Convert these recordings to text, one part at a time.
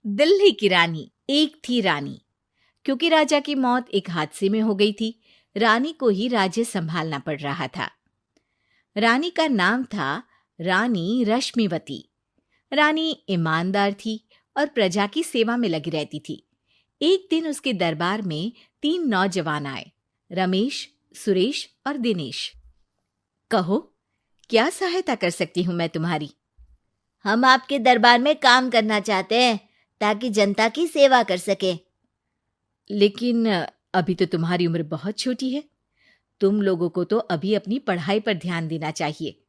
दिल्ली की रानी। एक थी रानी। क्योंकि राजा की मौत एक हादसे में हो गई थी, रानी को ही राज्य संभालना पड़ रहा था। रानी का नाम था रानी रश्मिवती। रानी ईमानदार थी और प्रजा की सेवा में लगी रहती थी। एक दिन उसके दरबार में 3 नौजवान आए, रमेश, सुरेश और दिनेश। कहो, क्या सहायता कर सकती हूँ मैं तुम्हारी? हम आपके दरबार में काम करना चाहते हैं ताकि जनता की सेवा कर सके। लेकिन अभी तो तुम्हारी उम्र बहुत छोटी है। तुम लोगों को तो अभी अपनी पढ़ाई पर ध्यान देना चाहिए।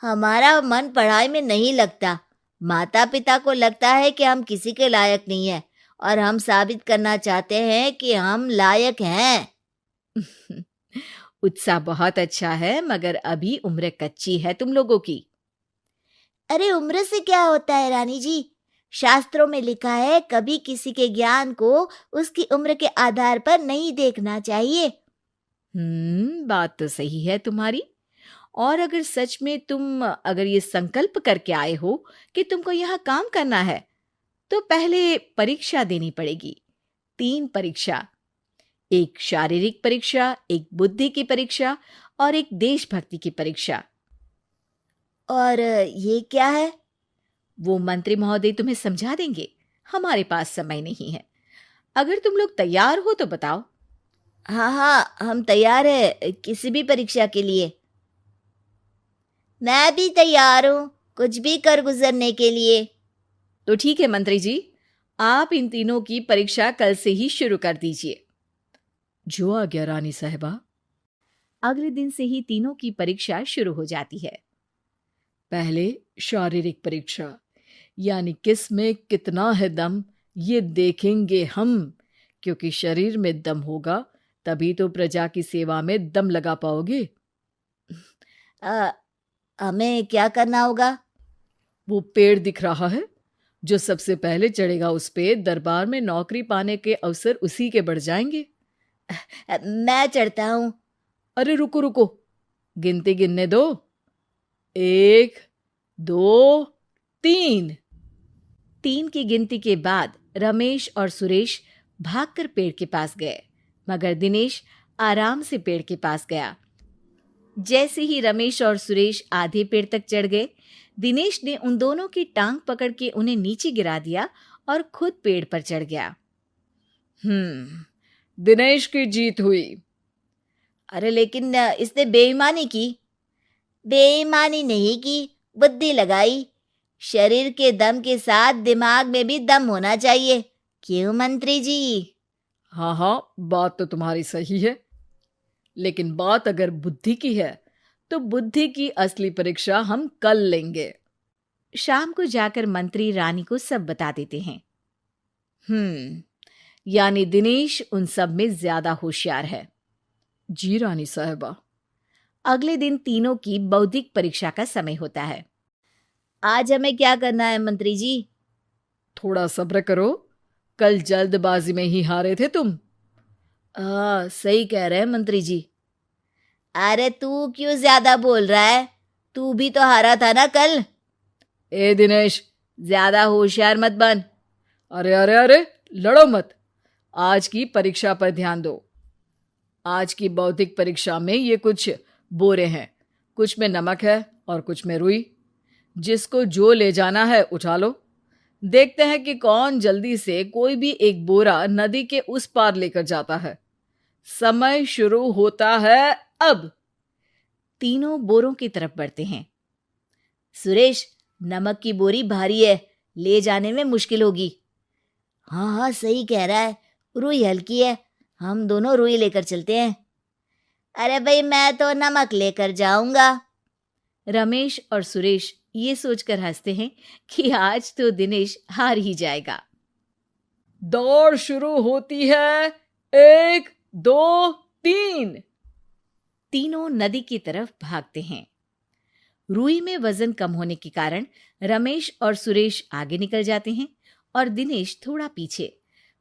हमारा मन पढ़ाई में नहीं लगता। माता पिता को लगता है कि हम किसी के लायक नहीं हैं और हम साबित करना चाहते हैं कि हम लायक हैं। उत्साह बहुत अच्छा है, मगर अभी उम्र कच्ची है तुम लोगों की। अरे उम्र से क्या होता है रानी जी? शास्त्रों में लिखा है कभी किसी के ज्ञान को उसकी उम्र के आधार पर नहीं देखना चाहिए। बात तो सही है तुम्हारी। और अगर सच में तुम अगर ये संकल्प करके आए हो कि तुमको यहाँ काम करना है, तो पहले परीक्षा देनी पड़ेगी। 3 परीक्षा, एक शारीरिक परीक्षा, एक बुद्धि की परीक्षा और एक देशभक्ति की परीक्षा। और ये क्या है? वो मंत्री महोदय तुम्हें समझा देंगे। हमारे पास समय नहीं है। अगर तुम लोग तैयार हो तो बताओ। हाँ, हम तैयार है किसी भी परीक्षा के लिए। मैं भी तैयार हूँ कुछ भी कर गुजरने के लिए। तो ठीक है मंत्री जी, आप इन तीनों की परीक्षा कल से ही शुरू कर दीजिए। जो आ गया रानी साहिबा। अगले दिन से ही तीनों की परीक्षा शुरू हो जाती है। पहले शारीरिक परीक्षा, यानी किस में कितना है दम, ये देखेंगे हम। क्योंकि शरीर में दम होगा तभी तो प्रजा की सेवा में दम लगा पाओगे। हमें क्या करना होगा? वो पेड़ दिख रहा है, जो सबसे पहले चढ़ेगा उस पे दरबार में नौकरी पाने के अवसर उसी के बढ़ जाएंगे। मैं चढ़ता हूँ। अरे रुको रुको, गिनती गिनने दो। 1, 2, 3। 3 की गिनती के बाद रमेश और सुरेश भागकर पेड़ के पास गए, मगर दिनेश आराम से पेड़ के पास गया। जैसे ही रमेश और सुरेश आधे पेड़ तक चढ़ गए, दिनेश ने उन दोनों की टांग पकड़ के उन्हें नीचे गिरा दिया और खुद पेड़ पर चढ़ गया। दिनेश की जीत हुई। अरे लेकिन इसने बेईमानी की। बेईमानी नहीं की, बुद्धि लगाई। शरीर के दम के साथ दिमाग में भी दम होना चाहिए। क्यों मंत्री जी? हाँ, बात तो तुम्हारी सही है। लेकिन बात अगर बुद्धि की है तो बुद्धि की असली परीक्षा हम कल लेंगे। शाम को जाकर मंत्री रानी को सब बता देते हैं। यानी दिनेश उन सब में ज्यादा होशियार है। जी रानी साहिबा। अगले दिन तीनों की बौद्धिक परीक्षा का समय होता है। आज हमें क्या करना है मंत्री जी? थोड़ा सब्र करो, कल जल्दबाजी में ही हारे थे तुम। सही कह रहे हैं मंत्री जी। अरे तू क्यों ज्यादा बोल रहा है? तू भी तो हारा था ना कल। ए दिनेश, ज्यादा होशियार मत बन। अरे लड़ो मत। आज की परीक्षा पर ध्यान दो। आज की बौद्धिक परीक्षा में ये कुछ बोरे हैं, कुछ में नमक है और कुछ में रुई। जिसको जो ले जाना है उठा लो। देखते हैं कि कौन जल्दी से कोई भी एक बोरा नदी के उस पार लेकर जाता है। समय शुरू होता है अब। तीनों बोरों की तरफ बढ़ते हैं। सुरेश, नमक की बोरी भारी है, ले जाने में मुश्किल होगी। हाँ, सही कह रहा है। रुई हल्की है, हम दोनों रुई लेकर चलते हैं। अरे भाई, मैं तो नमक लेकर जाऊंगा। रमेश और सुरेश ये सोचकर हंसते हैं कि आज तो दिनेश हार ही जाएगा। दौड़ शुरू होती है। 1, 2, 3। तीनों नदी की तरफ भागते हैं। रुई में वजन कम होने के कारण रमेश और सुरेश आगे निकल जाते हैं और दिनेश थोड़ा पीछे।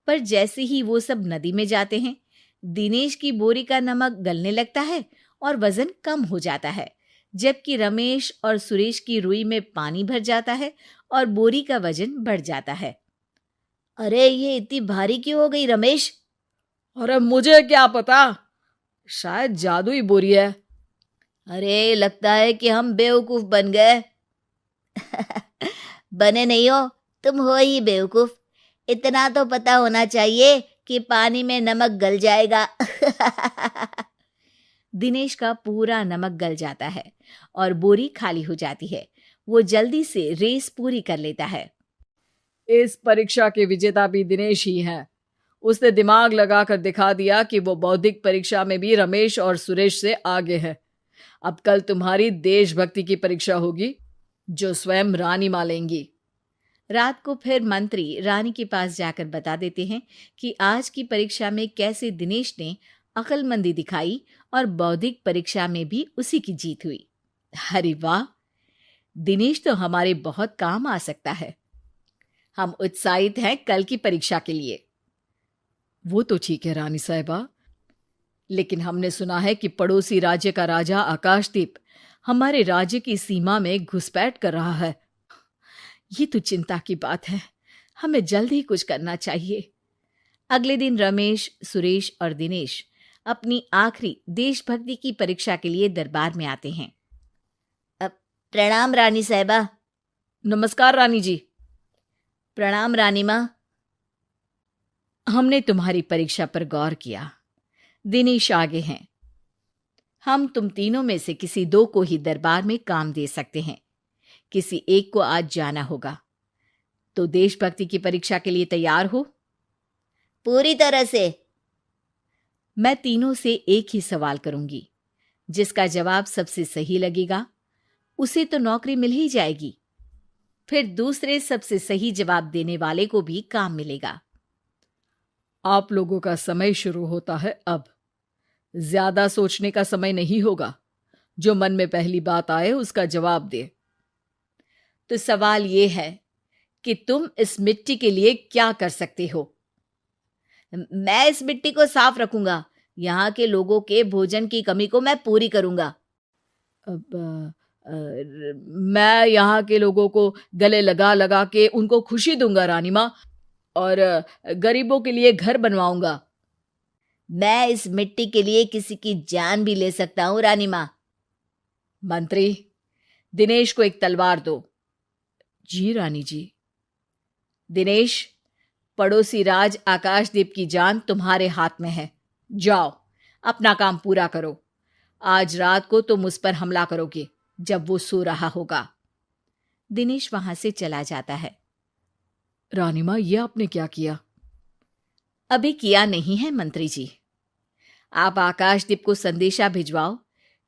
पर जैसे ही वो सब नदी में जाते हैं, दिनेश की बोरी का नमक गलने लगता है और वजन कम हो जाता है, जबकि रमेश और सुरेश की रुई में पानी भर जाता है और बोरी का वजन बढ़ जाता है। अरे ये इतनी भारी क्यों हो गई रमेश? अरे मुझे क्या पता, शायद जादुई बोरी है। अरे लगता है कि हम बेवकूफ बन गए। बने नहीं हो, तुम हो ही बेवकूफ। इतना तो पता होना चाहिए कि पानी में नमक गल जाएगा। दिनेश का पूरा नमक गल जाता है और बोरी खाली हो जाती है। वो जल्दी से रेस पूरी कर लेता है। इस परीक्षा के विजेता भी दिनेश ही हैं। उसने दिमाग लगाकर दिखा दिया कि वो बौद्धिक परीक्षा में भी रमेश और सुरेश से आगे है। अब कल तुम्हारी देशभक्ति की परीक्षा होगी, जो स्वयं रानी माँ लेंगी। रात को फिर मंत्री रानी के पास जाकर बता देते हैं कि आज की परीक्षा में कैसे दिनेश ने अक्लमंदी दिखाई और बौद्धिक परीक्षा में भी उसी की जीत हुई। अरे वाह, दिनेश तो हमारे बहुत काम आ सकता है। हम उत्साहित हैं कल की परीक्षा के लिए। वो तो ठीक है रानी साहिबा, लेकिन हमने सुना है कि पड़ोसी राज्य का राजा आकाशदीप हमारे राज्य की सीमा में घुसपैठ कर रहा है। ये तो चिंता की बात है, हमें जल्द ही कुछ करना चाहिए। अगले दिन रमेश, सुरेश और दिनेश अपनी आखिरी देशभक्ति की परीक्षा के लिए दरबार में आते हैं। प्रणाम रानी साहिबा। नमस्कार रानी जी। प्रणाम रानी माँ। हमने तुम्हारी परीक्षा पर गौर किया। दिनेश आगे हैं। हम तुम तीनों में से किसी दो को ही दरबार में काम दे सकते हैं। किसी एक को आज जाना होगा। तो देशभक्ति की परीक्षा के लिए तैयार हो? पूरी तरह से। मैं तीनों से एक ही सवाल करूंगी। जिसका जवाब सबसे सही लगेगा उसे तो नौकरी मिल ही जाएगी। फिर दूसरे सबसे सही जवाब देने वाले को भी काम मिलेगा। आप लोगों का समय शुरू होता है अब। ज्यादा सोचने का समय नहीं होगा। जो मन में पहली बात आए उसका जवाब दे। तो सवाल ये है कि तुम इस मिट्टी के लिए क्या कर सकते हो? मैं इस मिट्टी को साफ रखूंगा। यहाँ के लोगों के भोजन की कमी को मैं पूरी करूंगा। मैं यहाँ के लोगों को गले लगा लगा के उनको खुशी दूंगा रानी माँ, और गरीबों के लिए घर बनवाऊंगा। मैं इस मिट्टी के लिए किसी की जान भी ले सकता हूँ रानी माँ। मंत्री, दिनेश को एक तलवार दो। जी रानी जी। दिनेश, पड़ोसी राज आकाशदीप की जान तुम्हारे हाथ में है। जाओ, अपना काम पूरा करो। आज रात को तुम उस पर हमला करोगे जब वो सो रहा होगा। दिनेश वहां से चला जाता है। रानी माँ, ये आपने क्या किया? अभी किया नहीं है मंत्री जी। आप आकाशदीप को संदेशा भिजवाओ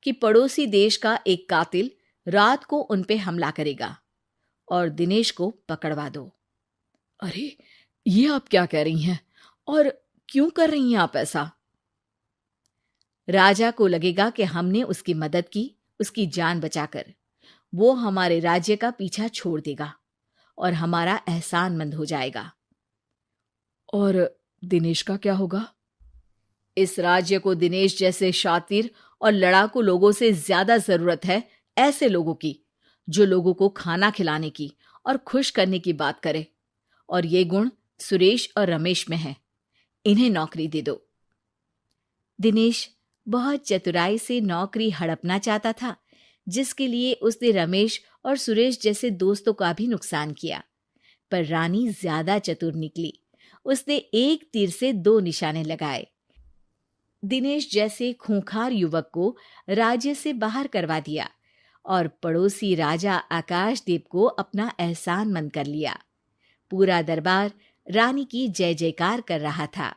कि पड़ोसी देश का एक कातिल रात को उन पे हमला करेगा और दिनेश को पकड़वा दो। अरे, ये आप क्या कह रही हैं और क्यों कर रही हैं आप ऐसा? राजा को लगेगा कि हमने उसकी मदद की, उसकी जान बचाकर। वो हमारे राज्य का पीछा छोड़ देगा और हमारा एहसानमंद हो जाएगा। और दिनेश का क्या होगा? इस राज्य को दिनेश जैसे शातिर और लड़ाकू लोगों से ज्यादा जरूरत है, ऐसे लोगों की जो लोगों को खाना खिलाने की और खुश करने की बात करे। और ये गुण सुरेश और रमेश में है। इन्हें नौकरी दे दो। दिनेश बहुत चतुराई से नौकरी हड़पना चाहता था, जिसके लिए उसने रमेश और सुरेश जैसे दोस्तों का भी नुकसान किया। पर रानी ज्यादा चतुर निकली। उसने एक तीर से दो निशाने लगाए। दिनेश जैसे खूंखार युवक को राज्य से बाहर करवा दिया और पड़ोसी राजा आकाशदीप को अपना एहसानमंद कर लिया। पूरा दरबार रानी की जय जयकार कर रहा था।